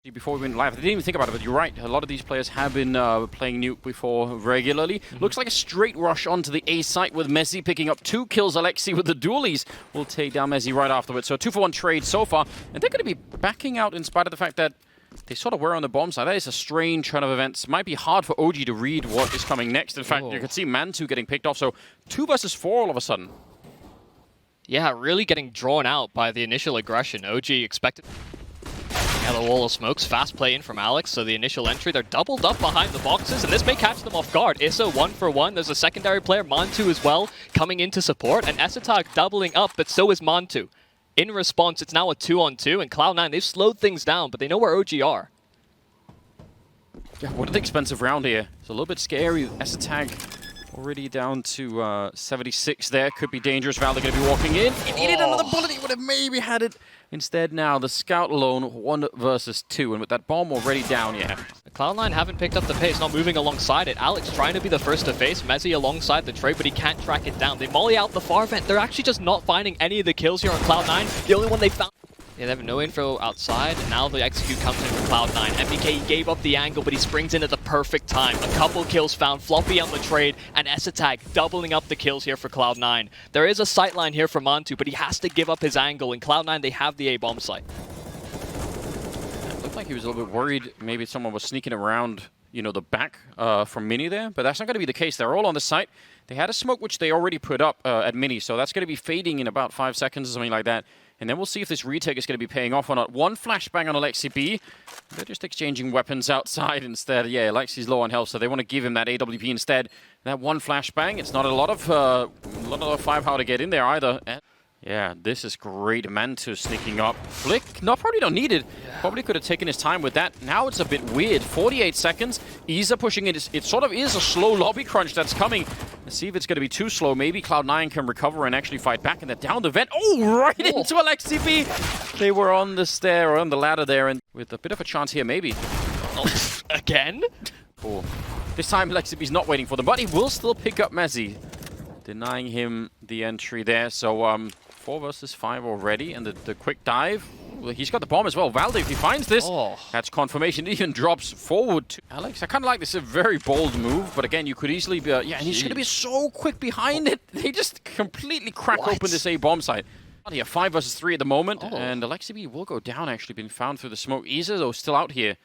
Before we went live, I didn't even think about it, but you're right. A lot of these players have been playing Nuke before regularly. Looks like a straight rush onto the A site with Messi picking up 2 kills. aleksib with the dualies will take down Messi right afterwards. So 2-for-1 trade so far. And they're going to be backing out in spite of the fact that they sort of were on the bomb side. That is a strange turn of events. Might be hard for OG to read what is coming next. In fact, you can see Mantu getting picked off. So 2 versus 4 all of a sudden. Yeah, really getting drawn out by the initial aggression. OG expected... Yeah, the wall of smokes, fast play in from Alex, so the initial entry, they're doubled up behind the boxes, and this may catch them off guard. Issa 1-for-1, there's a secondary player, Mantu as well, coming in to support, and Esatag doubling up, but so is Mantu. In response, it's now a 2-on-2, and Cloud9, they've slowed things down, but they know where OG are. Yeah, what an expensive round here. It's a little bit scary. Esatag already down to 76 there. Could be dangerous. Valor going to be walking in. He needed another bullet. He would have maybe had it. Instead now, the scout alone, 1 versus 2. And with that bomb already down, yeah. Cloud9 haven't picked up the pace, not moving alongside it. Alex trying to be the first to face. Messi alongside the trade, but he can't track it down. They molly out the far vent. They're actually just not finding any of the kills here on Cloud9. The only one they found... Yeah, they have no info outside, and now the execute comes in from Cloud9. MBK gave up the angle, but he springs in at the perfect time. A couple kills found, Floppy on the trade, and Esatag doubling up the kills here for Cloud9. There is a sight line here for Mantu, but he has to give up his angle, and Cloud9, they have the A-bomb site. It looked like he was a little bit worried maybe someone was sneaking around, you know, the back from Mini there, but that's not going to be the case. They're all on the site. They had a smoke which they already put up at Mini, so that's going to be fading in about 5 seconds or something like that. And then we'll see if this retake is going to be paying off or not. 1 flashbang on aleksib. They're just exchanging weapons outside instead. Yeah, aleksib's low on health, so they want to give him that AWP instead. That 1 flashbang, it's not a lot of firepower to get in there either. Yeah, this is great. Mantu sneaking up. Flick? No, probably don't need it. Yeah. Probably could have taken his time with that. Now it's a bit weird. 48 seconds. Isa pushing it. It sort of is a slow lobby crunch that's coming. Let's see if it's going to be too slow. Maybe Cloud9 can recover and actually fight back. And they're down the vent. Oh, right into aleksib. They were on the stair or on the ladder there. And with a bit of a chance here, maybe. Oh, again? Cool. This time aleksib's not waiting for them. But he will still pick up Messi. Denying him the entry there. So, 4 versus 5 already, and the quick dive. Well, he's got the bomb as well. Valde, if he finds this, that's confirmation. It even drops forward to Alex. I kind of like this. A very bold move, but again, you could easily be... yeah, and he's going to be so quick behind it. They just completely crack open this A-bomb site. Yeah, 5 versus 3 at the moment, and aleksib will go down, actually, being found through the smoke. Isa, though, still out here.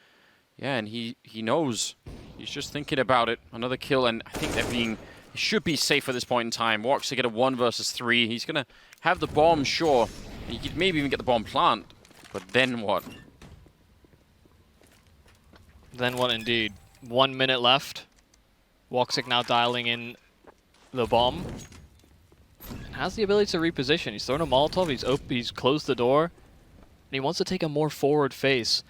Yeah, and he knows. He's just thinking about it. Another kill, and I think they're being... should be safe at this point in time. Walks to get a 1 versus 3. He's going to have the bomb, sure. He could maybe even get the bomb plant. But then what? Then what indeed? 1 minute left. Woxic now dialing in the bomb. And has the ability to reposition. He's thrown a Molotov, he's closed the door. And he wants to take a more forward face.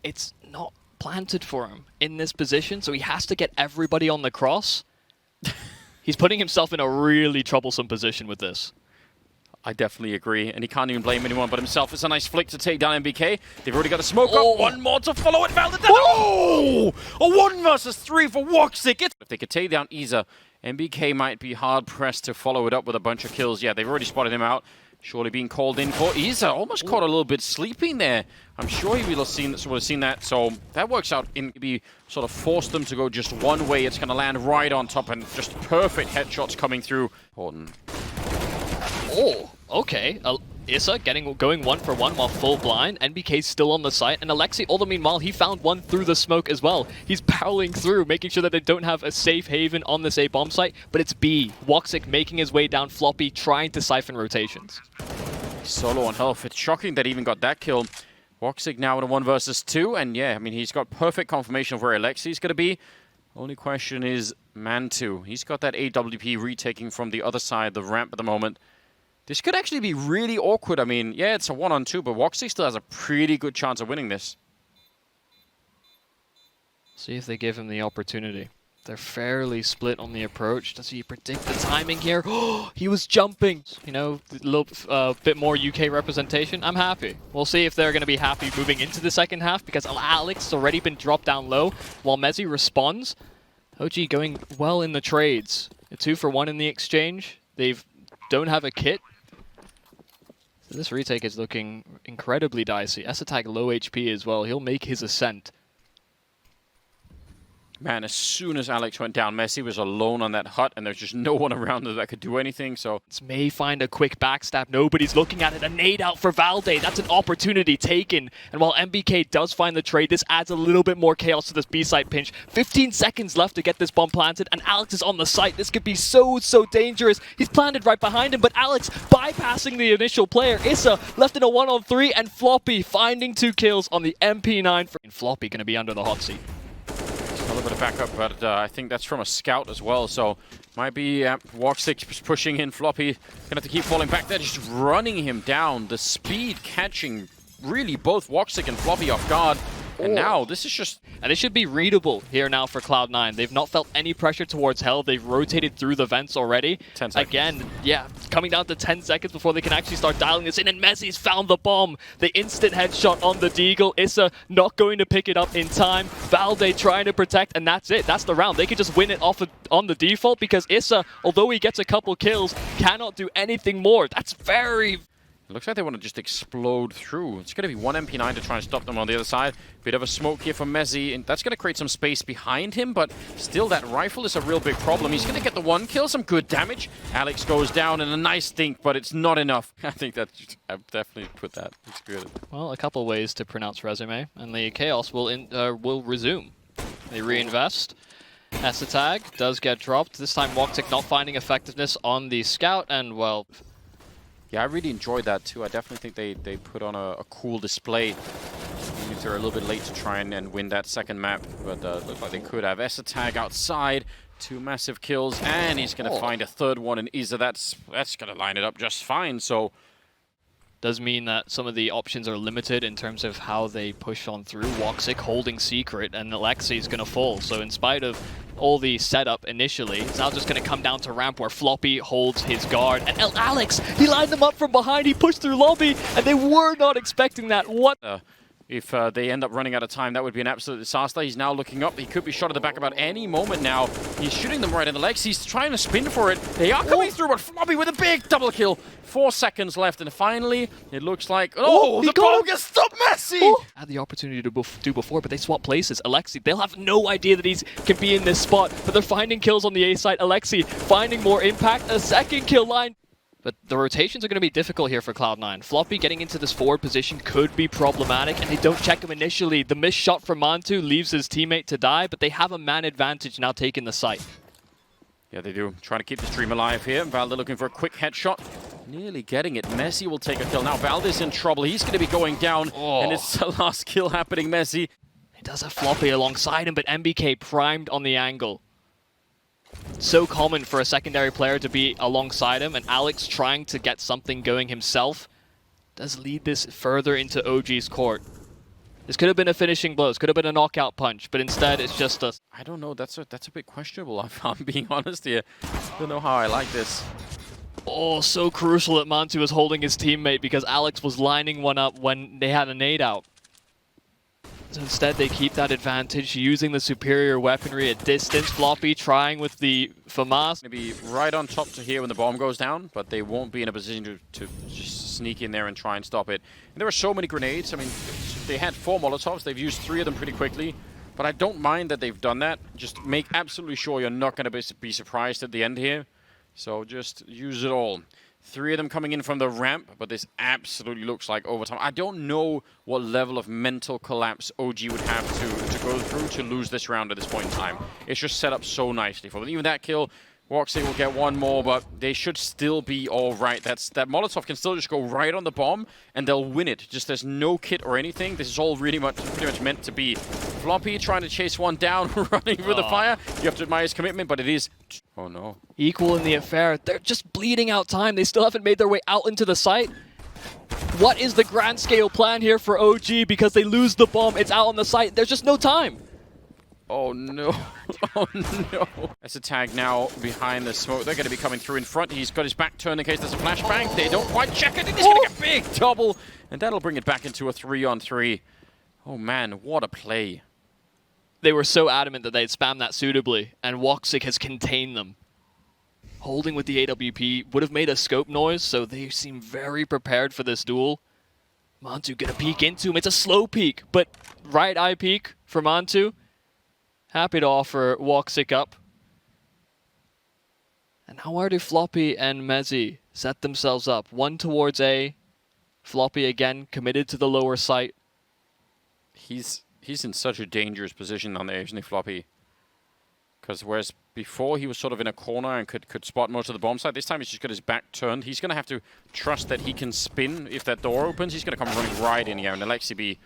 It's not planted for him in this position, so he has to get everybody on the cross. He's putting himself in a really troublesome position with this. I definitely agree, and he can't even blame anyone but himself. It's a nice flick to take down MBK. They've already got a smoke up. 1 more to follow it. Oh! A 1 versus 3 for Woxic. If they could take down Isa, MBK might be hard-pressed to follow it up with a bunch of kills. Yeah, they've already spotted him out. Surely being called in for Isa. Almost caught a little bit sleeping there. I'm sure he would have seen that. So that works out in maybe sort of forced them to go just one way. It's going to land right on top and just perfect headshots coming through. Important. Oh, okay. Issa going 1-for-1 while full blind. NBK's still on the site. And aleksib, all the meanwhile, he found one through the smoke as well. He's barreling through, making sure that they don't have a safe haven on this A-bomb site. But it's B. Woxic making his way down Floppy, trying to siphon rotations. Solo on health. It's shocking that he even got that kill. Woxic now in a 1 versus 2. And yeah, I mean, he's got perfect confirmation of where aleksib's going to be. Only question is Mantu. He's got that AWP retaking from the other side, the ramp at the moment. This could actually be really awkward. I mean, yeah, it's a 1-on-2, but Woxic still has a pretty good chance of winning this. See if they give him the opportunity. They're fairly split on the approach. Does he predict the timing here? Oh, he was jumping. You know, a little bit more UK representation. I'm happy. We'll see if they're going to be happy moving into the second half, because Alex has already been dropped down low while Messi responds. OG going well in the trades. A 2-for-1 in the exchange. They don't have a kit. This retake is looking incredibly dicey. Esatag low HP as well. He'll make his ascent. Man, as soon as Alex went down, Messi was alone on that hut, and there's just no one around that could do anything, so... May find a quick backstab. Nobody's looking at it. A nade out for Valde. That's an opportunity taken. And while MBK does find the trade, this adds a little bit more chaos to this B-side pinch. 15 seconds left to get this bomb planted, and Alex is on the site. This could be so dangerous. He's planted right behind him, but Alex bypassing the initial player. Issa left in a 1-on-3, and Floppy finding 2 kills on the MP9. And Floppy going to be under the hot seat. A little bit of backup, but I think that's from a scout as well, so might be woxic pushing in. Floppy gonna have to keep falling back there, just running him down. The speed catching really both woxic and Floppy off guard. And now this is just... And it should be readable here now for Cloud9. They've not felt any pressure towards hell. They've rotated through the vents already. 10 seconds. Again, yeah, coming down to 10 seconds before they can actually start dialing this in. And Messi's found the bomb. The instant headshot on the Deagle. Issa not going to pick it up in time. Valde trying to protect, and that's it. That's the round. They could just win it off on the default because Issa, although he gets a couple kills, cannot do anything more. That's very... It looks like they want to just explode through. It's going to be one MP9 to try and stop them on the other side. Bit of a smoke here from Messi, and that's going to create some space behind him, but still that rifle is a real big problem. He's going to get the 1 kill, some good damage. Alex goes down and a nice dink, but it's not enough. I think that I've definitely put that. It's good. Well, a couple ways to pronounce resume, and the chaos will resume. They reinvest. Esatag does get dropped. This time woxic not finding effectiveness on the scout, and well... Yeah, I really enjoyed that too. I definitely think they put on a cool display. Even if they're a little bit late to try and win that second map, but looks like they could have. Esatag outside, 2 massive kills, and he's going to find a third one in Isa. That's going to line it up just fine, so... Does mean that some of the options are limited in terms of how they push on through. woxic holding secret, and aleksib is going to fall. So in spite of all the setup initially, it's now just going to come down to ramp where Floppy holds his guard. And Alex, he lined them up from behind, he pushed through lobby, and they were not expecting that. What? If they end up running out of time, that would be an absolute disaster. He's now looking up. He could be shot at the back about any moment now. He's shooting them right in the legs. He's trying to spin for it. They are coming through, but Floppy with a big double kill. 4 seconds left, and finally, it looks like... Oh, the ball gets stopped, Messi! Had the opportunity to do before, but they swap places. Aleksib, they'll have no idea that he can be in this spot, but they're finding kills on the A side. Aleksib finding more impact. A second kill line. But the rotations are going to be difficult here for Cloud9. Floppy getting into this forward position could be problematic, and they don't check him initially. The missed shot from Mantu leaves his teammate to die, but they have a man advantage now taking the site. Yeah, they do. Trying to keep the stream alive here. Valde looking for a quick headshot. Nearly getting it. Messi will take a kill. Now Valde's in trouble. He's going to be going down, and it's the last kill happening, Messi. He does have Floppy alongside him, but MBK primed on the angle. So common for a secondary player to be alongside him, and Alex trying to get something going himself does lead this further into OG's court. This could have been a finishing blow, this could have been a knockout punch, but instead it's just a... I don't know, that's a bit questionable, if I'm being honest here. I don't know how I like this. Oh, so crucial that Mantu was holding his teammate because Alex was lining one up when they had a nade out. So instead, they keep that advantage, using the superior weaponry at distance. Floppy trying with the FAMAS. Going to be right on top to here when the bomb goes down, but they won't be in a position to just sneak in there and try and stop it. And there are so many grenades. I mean, they had 4 Molotovs. They've used 3 of them pretty quickly. But I don't mind that they've done that. Just make absolutely sure you're not going to be surprised at the end here. So just use it all. 3 of them coming in from the ramp, but this absolutely looks like overtime. I don't know what level of mental collapse OG would have to go through to lose this round at this point in time. It's just set up so nicely for them. Even that kill, woxic will get 1 more, but they should still be all right. That Molotov can still just go right on the bomb, and they'll win it. Just there's no kit or anything. This is all pretty much meant to be. Floppy trying to chase one down, running through the fire. You have to admire his commitment, but it is... Oh no. Equal in the affair. They're just bleeding out time. They still haven't made their way out into the site. What is the grand scale plan here for OG? Because they lose the bomb, it's out on the site. There's just no time. Oh no. Oh no. Esatag now behind the smoke. They're going to be coming through in front. He's got his back turned in case there's a flashbang. They don't quite check it, and he's going to get big double. And that'll bring it back into a 3-on-3. Oh man, what a play. They were so adamant that they'd spam that suitably, and woxic has contained them. holding with the AWP, would have made a scope noise, so they seem very prepared for this duel. Mantu gonna peek into him. It's a slow peek, but right eye peek for Mantu. Happy to offer woxic up. And now where do Floppy and Mezzy set themselves up? One towards A. Floppy again committed to the lower site. He's in such a dangerous position on there, isn't he, Floppy? Because whereas before he was sort of in a corner and could spot most of the bomb site, this time he's just got his back turned. He's going to have to trust that he can spin if that door opens. He's going to come running right in here. And aleksib,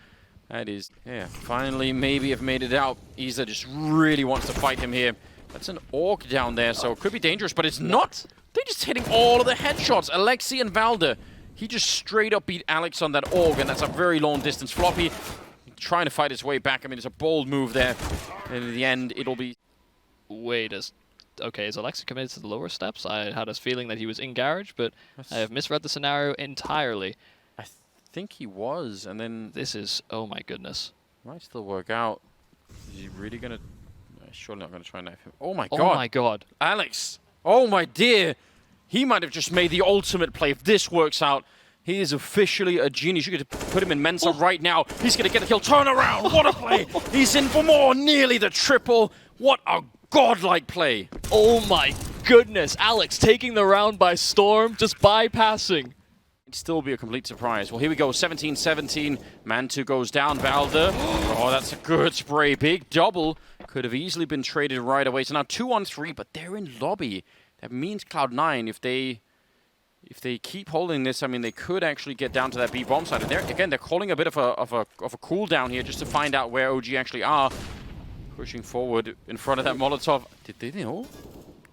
that is, yeah, finally maybe have made it out. Iza just really wants to fight him here. That's an orc down there, so it could be dangerous, but it's not. They're just hitting all of the headshots. aleksib and Valder, he just straight up beat Alex on that orc, and that's a very long distance. Floppy trying to fight his way back. I mean, it's a bold move there. And in the end, it'll be... Wait, okay, is aleksib committed to the lower steps? I had a feeling that he was in garage, but I have misread the scenario entirely. I think he was, and then... This is... Oh my goodness. Might still work out. Is he really going to... Surely not going to try and knife him. Oh my god. Oh my god. Alex. Oh my dear. He might have just made the ultimate play. If this works out, he is officially a genius. You could put him in Mensa right now. He's going to get the kill. Turn around. What a play. He's in for more. Nearly the triple. What a godlike play. Oh my goodness. Alex taking the round by storm, just bypassing. It'd still be a complete surprise. Well, here we go. 17-17. Mantu goes down. Valder. Oh, that's a good spray. Big double. Could have easily been traded right away. So now 2-on-3, but they're in lobby. That means Cloud9, if they keep holding this, I mean, they could actually get down to that B bomb side. And they're calling a bit of a cooldown here just to find out where OG actually are. Pushing forward in front of that Molotov. Did they know?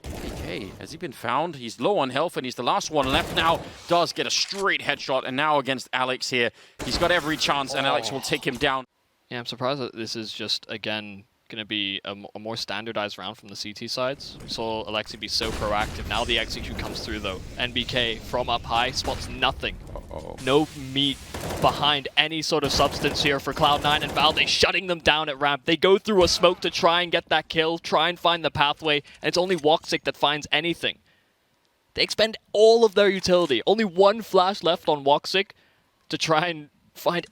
Okay, has he been found? He's low on health and he's the last one left now. Does get a straight headshot, and now against Alex here. He's got every chance, and Alex will take him down. Yeah, I'm surprised that this is just, again, going to be a more standardized round from the CT sides. We saw aleksib be so proactive. Now the execute comes through, though. NBK from up high spots nothing. No meat behind any sort of substance here for Cloud9 and Valde shutting them down at ramp. They go through a smoke to try and get that kill, try and find the pathway, and it's only woxic that finds anything. They expend all of their utility. Only one flash left on woxic to try and find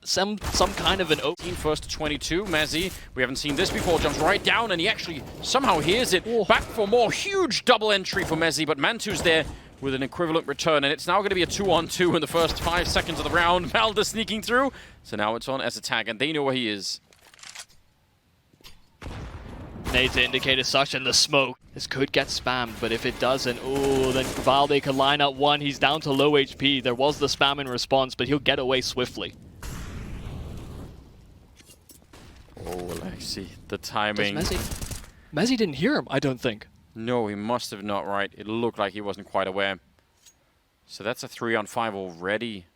some kind of an open. First to 22, Mezzy, we haven't seen this before, jumps right down, and he actually somehow hears it. Oh. Back for more. Huge double entry for Mezzy, but Mantu's there with an equivalent return, and it's now going to be a 2-on-2 in the first 5 seconds of the round. Valda sneaking through, so now it's on as a tag, and they know where he is. Nade to indicate as such, and the smoke. This could get spammed, but if it doesn't, oh, then Valde could line up one. He's down to low HP. There was the spam in response, but he'll get away swiftly. Oh, Alexi, the timing. Mezzy didn't hear him, I don't think. No, he must have not, right. It looked like he wasn't quite aware. So that's a 3-on-5 already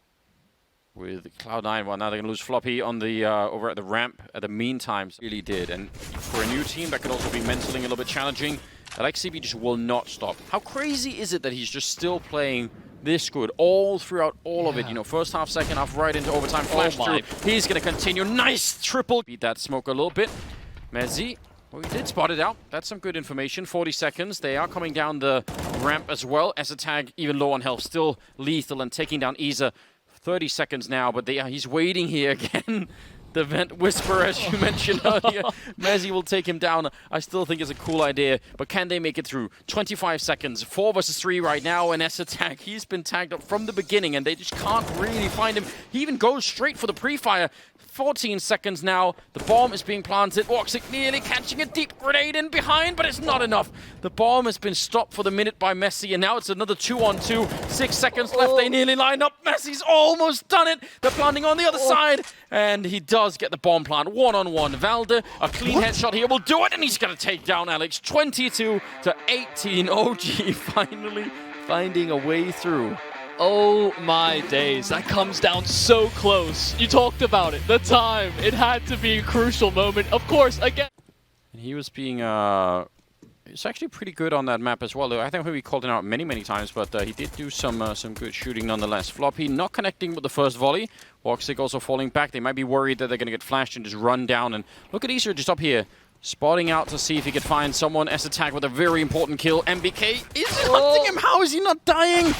with Cloud9. Well, now they're going to lose Floppy on the over at the ramp at the meantime. So really did. And for a new team, that could also be mentally a little bit challenging. aleksib just will not stop. How crazy is it that he's just still playing this good all throughout all of it? You know, first half, second half, right into overtime, flash through. He's going to continue. Nice triple. Beat that smoke a little bit. Mezzy, well, he did spot it out. That's some good information. 40 seconds. They are coming down the ramp as well. As a tag, even low on health, still lethal and taking down Iza. 30 seconds now, but he's waiting here again. The Vent Whisper, as you mentioned earlier. Mezzy will take him down. I still think it's a cool idea, but can they make it through? 25 seconds, 4 versus 3 right now, and S attack. He's been tagged up from the beginning, and they just can't really find him. He even goes straight for the pre-fire. 14 seconds now. The bomb is being planted. woxic nearly catching a deep grenade in behind, but it's not enough. The bomb has been stopped for the minute by Messi, and now it's another 2-on-2. 6 seconds left. They nearly line up. Messi's almost done it. They're planting on the other side, and he does get the bomb plant. 1-on-1. Valde, a clean headshot here will do it, and he's going to take down Alex. 22-18. OG finally finding a way through. Oh my days, that comes down so close. You talked about it, the time. It had to be a crucial moment. Of course, again. And he was being, it's actually pretty good on that map as well. I think we called him out many times, but he did do some good shooting nonetheless. Floppy not connecting with the first volley. woxic also falling back. They might be worried that they're going to get flashed and just run down. And look at Easter just up here. spotting out to see if he could find someone. S-Attack with a very important kill. MBK is hunting him. How is he not dying?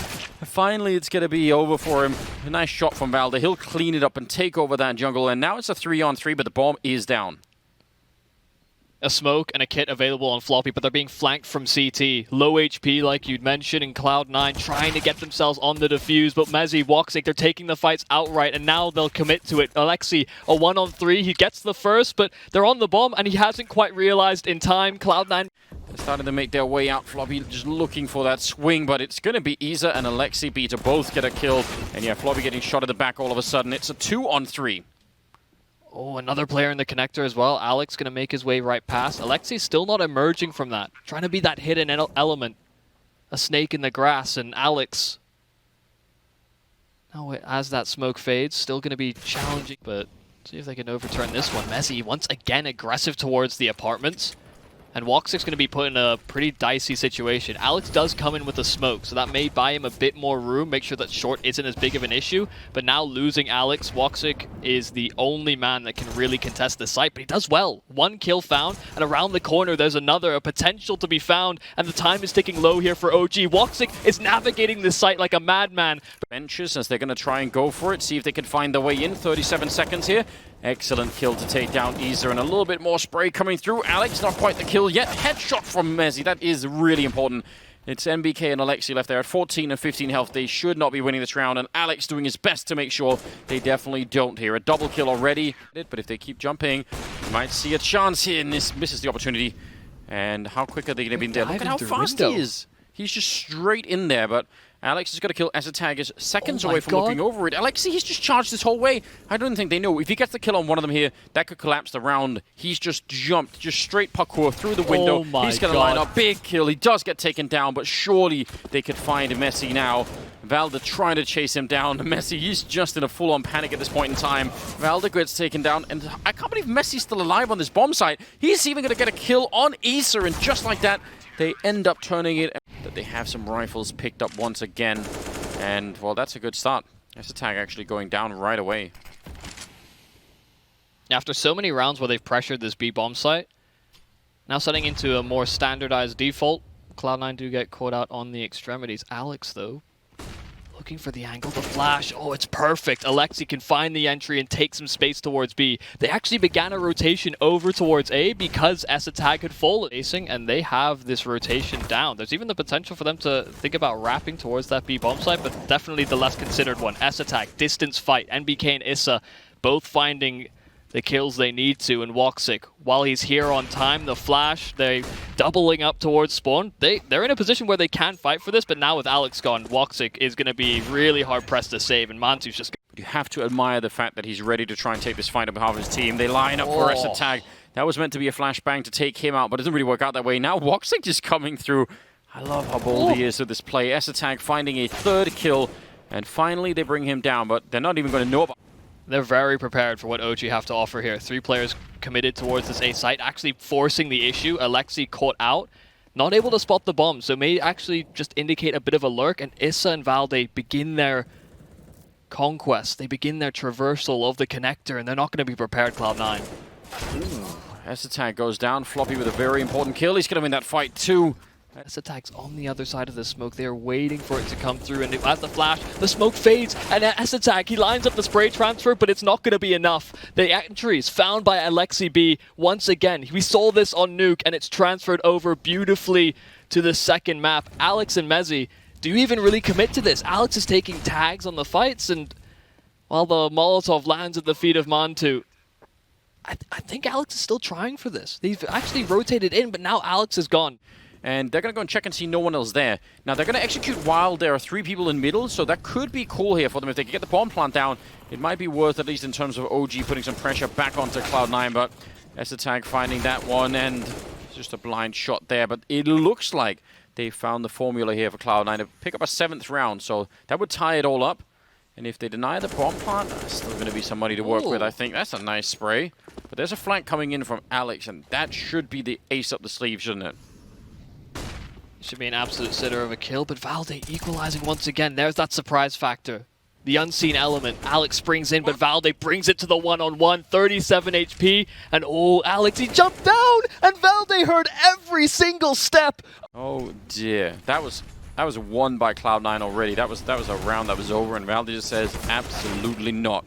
Finally, it's going to be over for him. A nice shot from Valde. He'll clean it up and take over that jungle. And now it's a 3-on-3, but the bomb is down. A smoke and a kit available on Floppy, but they're being flanked from CT. Low HP, like you'd mentioned, and Cloud9 trying to get themselves on the defuse, but Mezzy, woxic, they're taking the fights outright, and now they'll commit to it. aleksib, a 1-on-3, he gets the first, but they're on the bomb, and he hasn't quite realized in time. Cloud9... They're starting to make their way out. Floppy just looking for that swing, but it's going to be Iza and aleksib to both get a kill. And yeah, Floppy getting shot at the back all of a sudden. It's a 2-on-3. Oh, another player in the connector as well. Alex going to make his way right past. aleksib still not emerging from that. Trying to be that hidden element. A snake in the grass, and Alex... Now, as that smoke fades, still going to be challenging, but see if they can overturn this one. Mezzy once again aggressive towards the apartments. And woxic's going to be put in a pretty dicey situation. Alex does come in with a smoke, so that may buy him a bit more room, make sure that short isn't as big of an issue. But now losing Alex, woxic is the only man that can really contest the site, but he does well. 1 kill found, and around the corner there's another, a potential to be found, and the time is ticking low here for OG. woxic is navigating this site like a madman. Benches as they're going to try and go for it, see if they can find their way in. 37 seconds here. Excellent kill to take down Iza, and a little bit more spray coming through. Alex, not quite the kill yet. Headshot from Mezzy. That is really important. It's MBK and aleksib left there at 14 and 15 health. They should not be winning this round, and Alex doing his best to make sure they definitely don't here. A double kill already, but if they keep jumping, you might see a chance here, and this misses the opportunity. And how quick are they going to be in there? Look at how fast he is. He's just straight in there, but Alex is going to kill S-Attack is seconds away from looking over it. aleksib, he's just charged this whole way. I don't think they know. If he gets the kill on one of them here, that could collapse the round. He's just jumped, just straight parkour through the window. He's going to line up. Big kill. He does get taken down, but surely they could find Messi now. Valde trying to chase him down. Messi, he's just in a full-on panic at this point in time. Valde gets taken down, and I can't believe Messi's still alive on this bomb site. He's even going to get a kill on Iza, and just like that, they end up turning it. That they have some rifles picked up once again. And, well, that's a good start. S-Attack actually going down right away. After so many rounds where they've pressured this B bomb site, now setting into a more standardized default, Cloud9 do get caught out on the extremities. Alex, though, looking for the angle, the flash. Oh, it's perfect. aleksib can find the entry and take some space towards B. They actually began a rotation over towards A because S-Attack had fallen, and they have this rotation down. There's even the potential for them to think about wrapping towards that B bomb site, but definitely the less considered one. S-Attack, distance fight, NBK and Issa both finding the kills they need to, and woxic, while he's here on time, the flash, they doubling up towards spawn. They're in a position where they can fight for this, but now with Alex gone, woxic is going to be really hard-pressed to save, and Mantu's just... You have to admire the fact that he's ready to try and take this fight on behalf of his team. They line up for S-Attack. That was meant to be a flashbang to take him out, but it doesn't really work out that way. Now woxic is coming through. I love how bold he is with this play. S-Attack finding a 3rd kill, and finally they bring him down, but they're not even going to know about. They're very prepared for what OG have to offer here. 3 players committed towards this A site, actually forcing the issue. aleksib caught out, not able to spot the bomb, so may actually just indicate a bit of a lurk, and Issa and Valde begin their conquest. They begin their traversal of the connector, and they're not going to be prepared, Cloud9. S-Attack goes down. Floppy with a very important kill. He's going to win that fight too. S-Attack's on the other side of the smoke. They're waiting for it to come through, and as the flash, the smoke fades, and S-Attack, he lines up the spray transfer, but it's not going to be enough. The entry is found by aleksib once again. We saw this on Nuke, and it's transferred over beautifully to the second map. Alex and Mezzy, do you even really commit to this? Alex is taking tags on the fights, and while the Molotov lands at the feet of Mantu, I think Alex is still trying for this. They've actually rotated in, but now Alex is gone. And they're going to go and check and see no one else there. Now, they're going to execute while there are 3 people in middle, so that could be cool here for them. If they can get the bomb plant down, it might be worth, at least in terms of OG, putting some pressure back onto Cloud9, but S-Attack finding that one, and just a blind shot there. But it looks like they found the formula here for Cloud9 to pick up a 7th round, so that would tie it all up. And if they deny the bomb plant, there's still going to be somebody to work with, I think. That's a nice spray. But there's a flank coming in from Alex, and that should be the ace up the sleeve, shouldn't it? Should be an absolute sitter of a kill, but Valde equalizing once again. There's that surprise factor. the unseen element. Alex springs in, but Valde brings it to the one-on-one, 37 HP, and oh, Alex, he jumped down, and Valde heard every single step. Oh dear, that was won by Cloud9 already. That was a round that was over, and Valde just says absolutely not.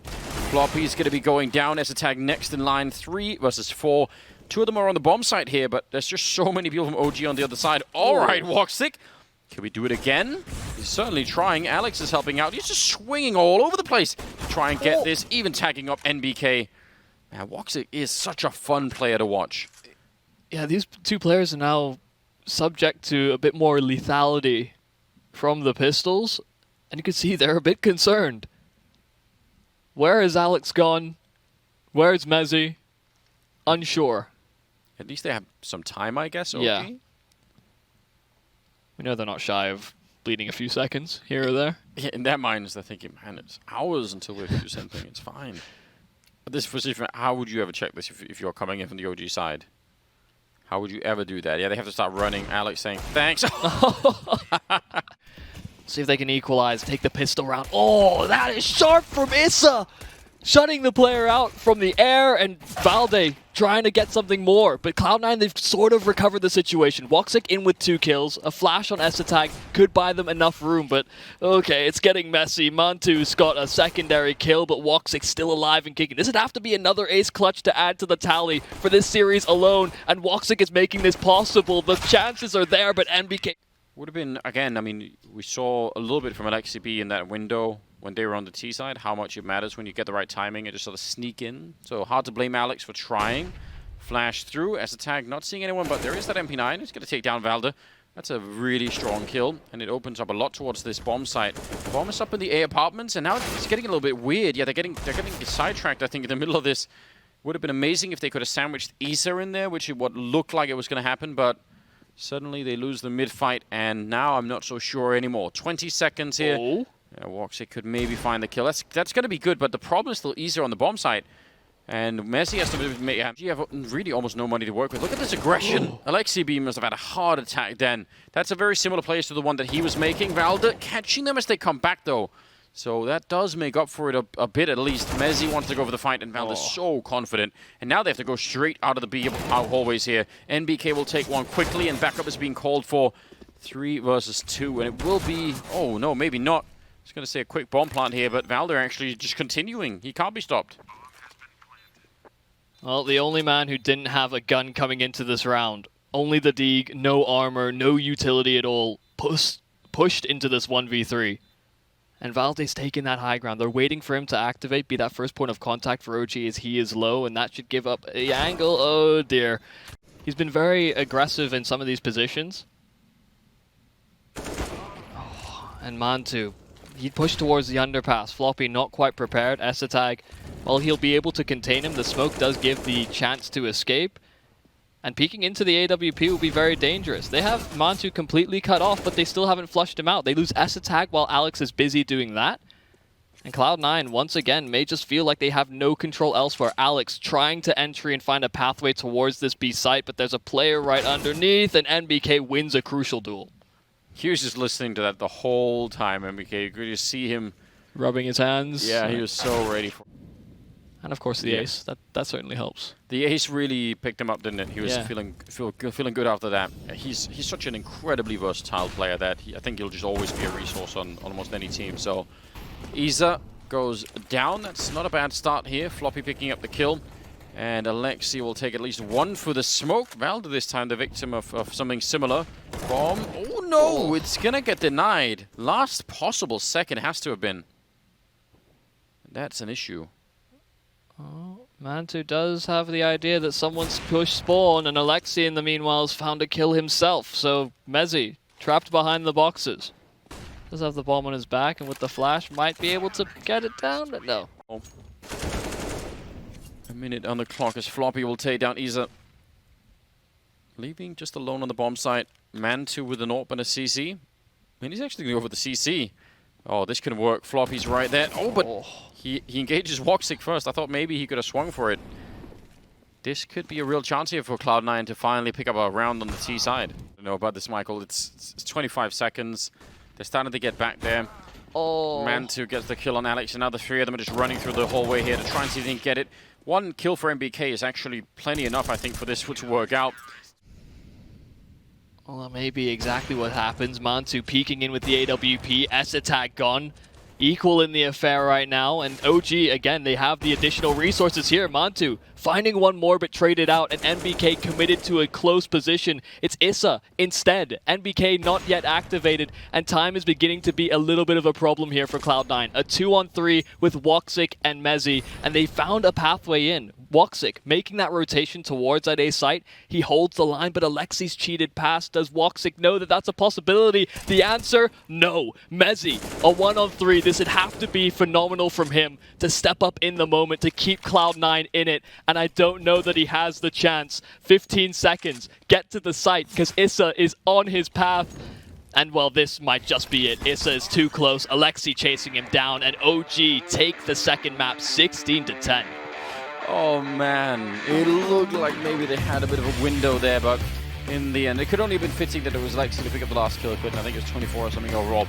Floppy's going to be going down as a tag next in line, 3 versus 4. 2 of them are on the bomb site here, but there's just so many people from OG on the other side. All right, Woxic. Can we do it again? He's certainly trying. Alex is helping out. He's just swinging all over the place to try and get this, even tagging up NBK. Man, Woxic is such a fun player to watch. Yeah, these 2 players are now subject to a bit more lethality from the pistols, and you can see they're a bit concerned. Where is Alex gone? Where's Mezzy? Unsure. At least they have some time, I guess, OG? Yeah. We know they're not shy of bleeding a few seconds here or there. Yeah, in their minds, they're thinking, man, it's hours until we do something. It's fine. But this position, how would you ever check this if you're coming in from the OG side? How would you ever do that? Yeah, they have to start running. Alex saying, thanks. See if they can equalize, take the pistol round. Oh, that is sharp from Issa! Shutting the player out from the air, and Valde trying to get something more. But Cloud9, they've sort of recovered the situation. Woxic in with 2 kills. A flash on Esatag could buy them enough room, but okay, it's getting messy. Mantu's got a secondary kill, but Woxic's still alive and kicking. This would have to be another ace clutch to add to the tally for this series alone, and Woxic is making this possible. The chances are there, but NBK... Would have been, again, I mean, we saw a little bit from aleksib in that window when they were on the T side, how much it matters when you get the right timing and just sort of sneak in. So hard to blame Alex for trying. Flash through as a tag, not seeing anyone, but there is that MP9. It's going to take down Valde. That's a really strong kill, and it opens up a lot towards this bomb site. The bomb is up in the A apartments, and now it's getting a little bit weird. Yeah, they're getting sidetracked, I think, in the middle of this. Would have been amazing if they could have sandwiched Issa in there, which is what looked like it was going to happen, but suddenly they lose the mid-fight, and now I'm not so sure anymore. 20 seconds here. Oh. Yeah, Woxic could maybe find the kill. That's going to be good, but the problem is still Issa on the bomb site. And Messi has to you have really almost no money to work with. Look at this aggression. aleksib must have had a hard attack then. That's a very similar play to the one that he was making. Valde catching them as they come back, though. So that does make up for it a bit, at least. Messi wants to go for the fight, and Valde's so confident. And now they have to go straight out of the B hallways here. NBK will take one quickly, and backup is being called for 3 versus 2. And it will be... Oh, no, maybe not. I was going to say a quick bomb plant here, but Valde actually just continuing. He can't be stopped. Well, the only man who didn't have a gun coming into this round. Only the Deeg, no armor, no utility at all. Pushed into this 1v3. And Valde's taking that high ground. They're waiting for him to activate, be that first point of contact for OG as he is low, and that should give up the angle. Oh dear. He's been very aggressive in some of these positions. Oh, and Mantu. He pushed towards the underpass. Floppy not quite prepared. Esatag, while he'll be able to contain him, the smoke does give the chance to escape. And peeking into the AWP will be very dangerous. They have Mantu completely cut off, but they still haven't flushed him out. They lose Esatag while Alex is busy doing that. And Cloud9, once again, may just feel like they have no control elsewhere. Alex trying to entry and find a pathway towards this B site, but there's a player right underneath, and NBK wins a crucial duel. He was just listening to that the whole time, NBK. You could just see him rubbing his hands. Yeah, he was so ready for it. And of course the ace. That certainly helps. The ace really picked him up, didn't it? He was feeling good after that. He's such an incredibly versatile player that I think he'll just always be a resource on almost any team. So Issa goes down. That's not a bad start here. Floppy picking up the kill. And aleksib will take at least one for the smoke. Valde this time the victim of something similar. Bomb. Oh no, it's gonna get denied. Last possible second has to have been. That's an issue. Oh, Mantu does have the idea that someone's pushed spawn, and aleksib in the meanwhile has found a kill himself. So Mezzy, trapped behind the boxes. Does have the bomb on his back, and with the flash might be able to get it down, but no. Oh. A minute on the clock as Floppy will take down Issa. Leaving just alone on the bomb site. Mantu with an AWP and a CC. I mean, he's actually going to go for the CC. Oh, this can work. Floppy's right there. Oh, but he engages Woxic first. I thought maybe he could have swung for it. This could be a real chance here for Cloud9 to finally pick up a round on the T side. I don't know about this, Michael. It's 25 seconds. They're starting to get back there. Oh. Mantu gets the kill on Alex, and now the three of them are just running through the hallway here to try and see if they can get it. One kill for MBK is actually plenty enough, I think, for this to work out. Well, that may be exactly what happens. Mantu peeking in with the AWP. S attack gone. Equal in the affair right now. And OG, again, they have the additional resources here. Mantu finding one more but traded out. And NBK committed to a close position. It's Issa instead. NBK not yet activated. And time is beginning to be a little bit of a problem here for Cloud9. A 2-on-3 with woxic and mezii. And they found a pathway in. woxic making that rotation towards that A site. He holds the line, but aleksib's cheated pass. Does woxic know that that's a possibility? The answer, no. mezii, a 1-on-3. This would have to be phenomenal from him to step up in the moment to keep Cloud9 in it. And I don't know that he has the chance. 15 seconds. Get to the site because Issa is on his path. And well, this might just be it. Issa is too close. aleksib chasing him down. And OG take the second map 16-10. Oh man, it looked like maybe they had a bit of a window there, but in the end, it could only have been fitting that it was Lexi to pick up the last kill, couldn't I think it was 24 or something overall.